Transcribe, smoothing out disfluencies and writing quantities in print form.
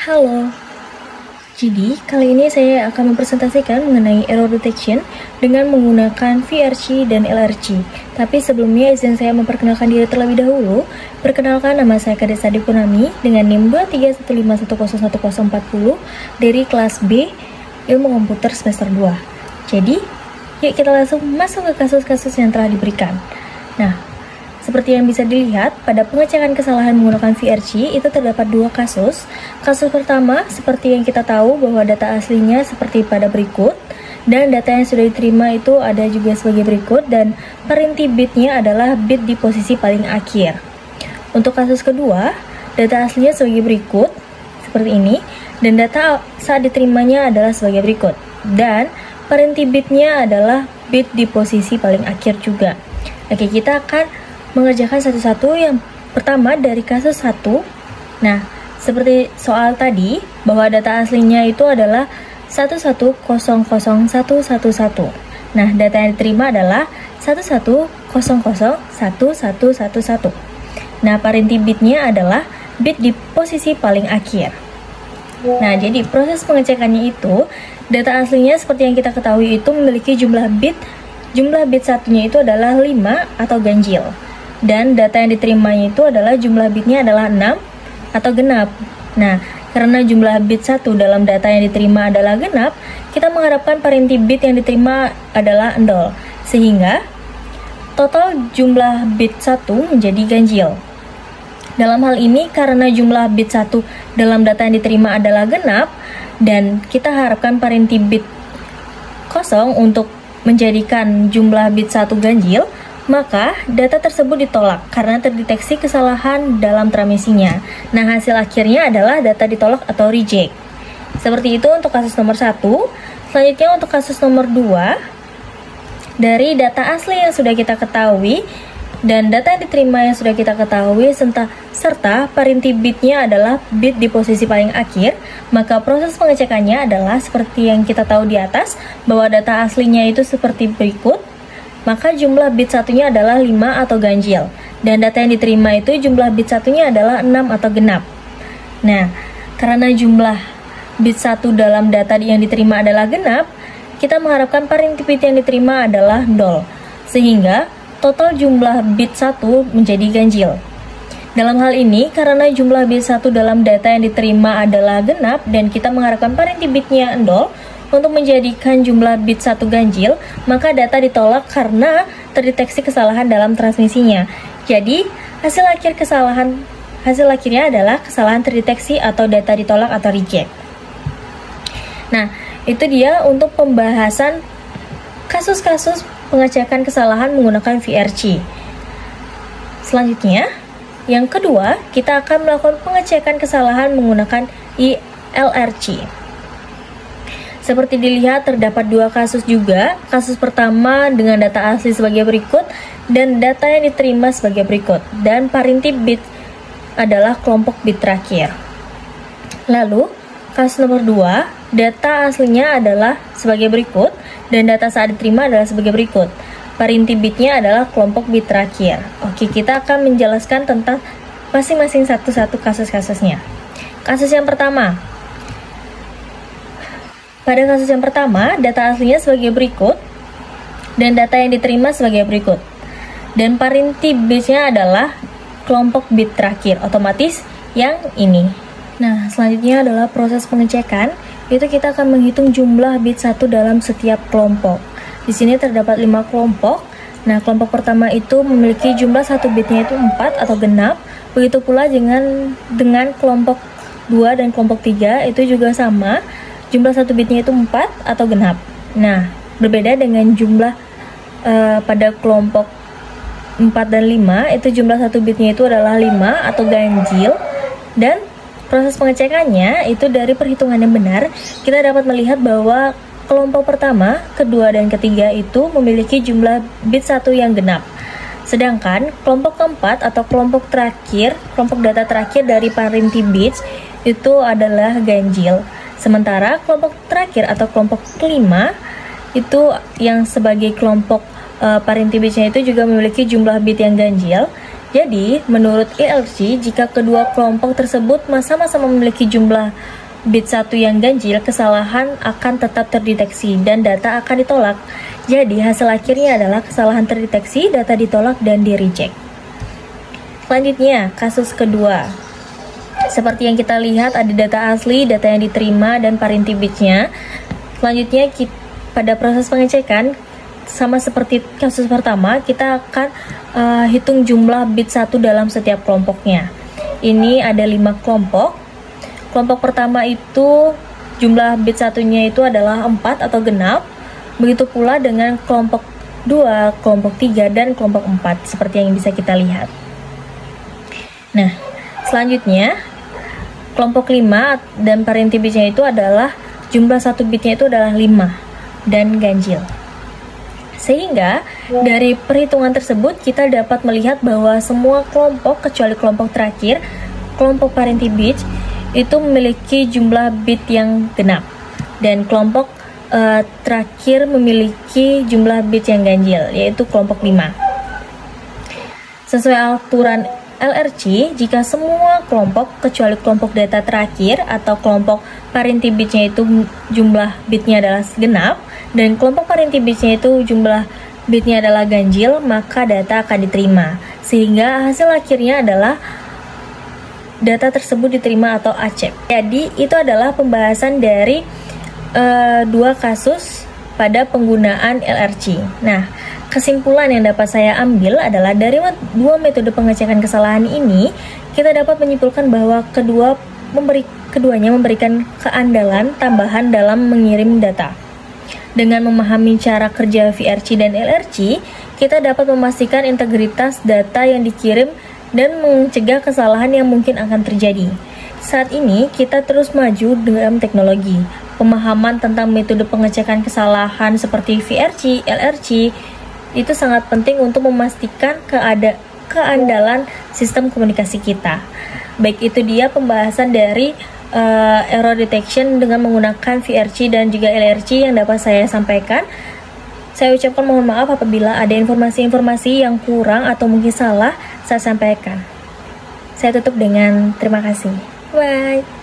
Halo, jadi kali ini saya akan mempresentasikan mengenai error detection dengan menggunakan VRC dan LRC. Tapi sebelumnya izin saya memperkenalkan diri terlebih dahulu. Perkenalkan, nama saya Kades Adi Punami dengan NIM 231510140 dari kelas B Ilmu Komputer semester 2. Jadi, yuk kita langsung masuk ke kasus-kasus yang telah diberikan. Nah, seperti yang bisa dilihat, pada pengecekan kesalahan menggunakan VRC itu terdapat dua kasus. Kasus pertama, seperti yang kita tahu bahwa data aslinya seperti pada berikut, dan data yang sudah diterima itu ada juga sebagai berikut, dan perinti bitnya adalah bit di posisi paling akhir. Untuk kasus kedua, data aslinya sebagai berikut, seperti ini, dan data saat diterimanya adalah sebagai berikut, dan perinti bitnya adalah bit di posisi paling akhir juga. Oke, kita akan mengerjakan satu-satu. Yang pertama dari kasus 1. Nah, seperti soal tadi bahwa data aslinya itu adalah 11000111. Nah, data yang diterima adalah 11001111. Nah, perinti bitnya adalah bit di posisi paling akhir. Nah, jadi proses pengecekannya itu data aslinya seperti yang kita ketahui itu memiliki jumlah bit satunya itu adalah 5 atau ganjil. Dan data yang diterimanya itu adalah jumlah bitnya adalah 6 atau genap. Nah, karena jumlah bit 1 dalam data yang diterima adalah genap, kita mengharapkan perinti bit yang diterima adalah 0. Sehingga total jumlah bit 1 menjadi ganjil. Dalam hal ini, karena jumlah bit 1 dalam data yang diterima adalah genap, dan kita harapkan perinti bit 0 untuk menjadikan jumlah bit 1 ganjil, maka data tersebut ditolak karena terdeteksi kesalahan dalam transmisinya. Nah, hasil akhirnya adalah data ditolak atau reject. Seperti itu untuk kasus nomor 1. Selanjutnya untuk kasus nomor 2, dari data asli yang sudah kita ketahui dan data yang diterima yang sudah kita ketahui serta perinti bitnya adalah bit di posisi paling akhir, maka proses pengecekannya adalah seperti yang kita tahu di atas bahwa data aslinya itu seperti berikut. Maka jumlah bit satunya adalah 5 atau ganjil, dan data yang diterima itu jumlah bit satunya adalah 6 atau genap. Nah, karena jumlah bit 1 dalam data yang diterima adalah genap, kita mengharapkan perinti bit yang diterima adalah 0, sehingga total jumlah bit 1 menjadi ganjil. Dalam hal ini, karena jumlah bit 1 dalam data yang diterima adalah genap, dan kita mengharapkan perinti bitnya 0, untuk menjadikan jumlah bit 1 ganjil, maka data ditolak karena terdeteksi kesalahan dalam transmisinya. Jadi, hasil akhirnya adalah kesalahan terdeteksi atau data ditolak atau reject. Nah, itu dia untuk pembahasan kasus-kasus pengecekan kesalahan menggunakan VRC. Selanjutnya, yang kedua, kita akan melakukan pengecekan kesalahan menggunakan LRC. Seperti dilihat, terdapat dua kasus juga. Kasus pertama dengan data asli sebagai berikut dan data yang diterima sebagai berikut. Dan perinti bit adalah kelompok bit terakhir. Lalu, kasus nomor 2, data aslinya adalah sebagai berikut dan data saat diterima adalah sebagai berikut. Perinti bitnya adalah kelompok bit terakhir. Oke, kita akan menjelaskan tentang masing-masing satu-satu kasus-kasusnya. Kasus yang pertama. Pada kasus yang pertama, data aslinya sebagai berikut dan data yang diterima sebagai berikut. Dan perinti bitnya adalah kelompok bit terakhir, otomatis yang ini. Nah, selanjutnya adalah proses pengecekan. Itu kita akan menghitung jumlah bit 1 dalam setiap kelompok. Di sini terdapat 5 kelompok. Nah, kelompok pertama itu memiliki jumlah 1 bitnya itu 4 atau genap. Begitu pula dengan kelompok 2 dan kelompok 3 itu juga sama. Jumlah 1 bitnya itu 4 atau genap. Nah, berbeda dengan jumlah pada kelompok 4 dan 5, itu jumlah 1 bitnya itu adalah 5 atau ganjil. Dan proses pengecekannya itu dari perhitungan yang benar, kita dapat melihat bahwa kelompok pertama, kedua, dan ketiga itu memiliki jumlah bit 1 yang genap. Sedangkan kelompok keempat atau kelompok terakhir, kelompok data terakhir dari perinti bits itu adalah ganjil. Sementara kelompok terakhir atau kelompok kelima itu yang sebagai kelompok perinti bitnya itu juga memiliki jumlah bit yang ganjil. Jadi, menurut ILC, jika kedua kelompok tersebut sama-sama memiliki jumlah bit 1 yang ganjil, kesalahan akan tetap terdeteksi dan data akan ditolak. Jadi, hasil akhirnya adalah kesalahan terdeteksi, data ditolak, dan di-reject. Selanjutnya, kasus kedua. Seperti yang kita lihat, ada data asli, data yang diterima, dan parity bitnya. Selanjutnya, pada proses pengecekan, sama seperti kasus pertama, kita akan hitung jumlah bit 1 dalam setiap kelompoknya. Ini ada 5 kelompok. Kelompok pertama itu jumlah bit 1-nya itu adalah 4 atau genap. Begitu pula dengan kelompok 2, kelompok 3, dan kelompok 4, seperti yang bisa kita lihat. Nah, selanjutnya, kelompok 5 dan parity bitnya itu adalah jumlah 1 bitnya itu adalah 5 dan ganjil. Sehingga dari perhitungan tersebut kita dapat melihat bahwa semua kelompok kecuali kelompok terakhir, kelompok parity bit itu memiliki jumlah bit yang genap, dan kelompok terakhir memiliki jumlah bit yang ganjil, yaitu kelompok 5. Sesuai aturan LRC, jika semua kelompok kecuali kelompok data terakhir atau kelompok parity bitnya itu jumlah bitnya adalah genap, dan kelompok parity bitnya itu jumlah bitnya adalah ganjil, maka data akan diterima. Sehingga hasil akhirnya adalah data tersebut diterima atau accept. Jadi itu adalah pembahasan dari dua kasus pada penggunaan LRC. Nah, kesimpulan yang dapat saya ambil adalah dari dua metode pengecekan kesalahan ini, kita dapat menyimpulkan bahwa keduanya memberikan keandalan tambahan dalam mengirim data. Dengan memahami cara kerja VRC dan LRC, kita dapat memastikan integritas data yang dikirim dan mencegah kesalahan yang mungkin akan terjadi. Saat ini, kita terus maju dalam teknologi. Pemahaman tentang metode pengecekan kesalahan seperti VRC, LRC, itu sangat penting untuk memastikan keandalan sistem komunikasi kita. Baik itu dia pembahasan dari error detection dengan menggunakan VRC dan juga LRC yang dapat saya sampaikan. Saya ucapkan mohon maaf apabila ada informasi-informasi yang kurang atau mungkin salah saya sampaikan. Saya tutup dengan terima kasih. Bye.